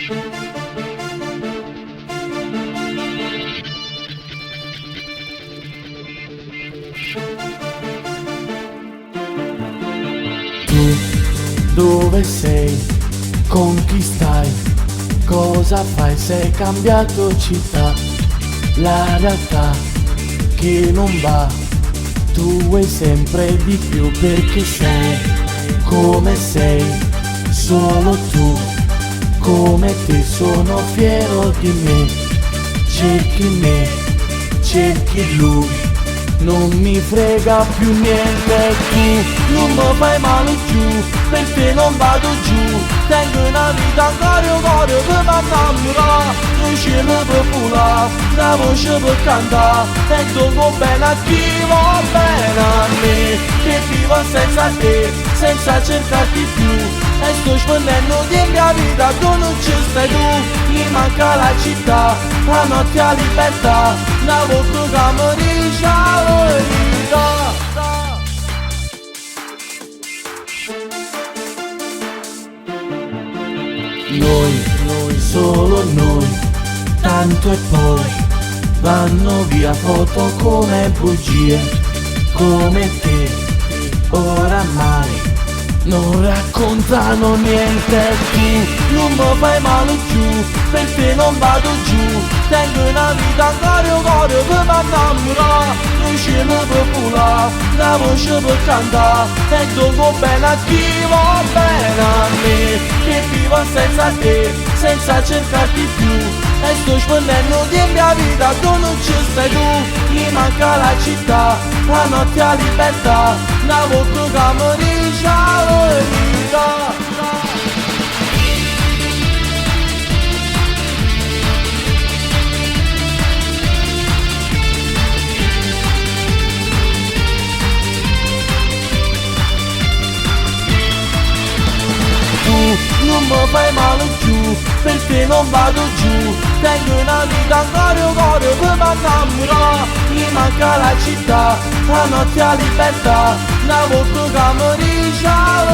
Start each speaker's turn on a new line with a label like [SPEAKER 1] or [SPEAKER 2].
[SPEAKER 1] Tu dove sei? Con chi stai? Cosa fai? Sei cambiato città. La realtà che non va, tu vuoi sempre di più perché sei come sei, solo tu, come te sono fiero di me. Cerchi me, cerchi lui, non mi frega più niente. Tu non mi fai male giù, per te non vado giù. Tengo una vita ancora cuore per m'annamorare. Il cielo per volare, la voce per cantare. E dopo bene a chi va bene a me, che vivo senza te, senza cercarti più. E sto spendendo di mia vita, tu non ci stai tu. Mi manca la città, la notte a libertà. Una volta che mi dice la verità. Noi, solo noi, tanto e poi vanno via foto come bugie, come te, oramai non raccontano niente. Tu non mi fai male giù, per te non vado giù. Tengo una vita ancora cuore per m'annamorare. Il cielo per volare, la voce per cantare. E dopo bene a chi va bene a me, che vivo senza te, senza cercarti più. E sto spendendo di mia vita, tu non ci stai tu. Mi manca la città, la notte a libertà. Una volta che mi dice la verità. Non mi fai male giù, per te non vado giù. Tengo una vita ancora cuore per m'annamorare. Mi manca la città, la notte a libertà. Una volta che mi dice la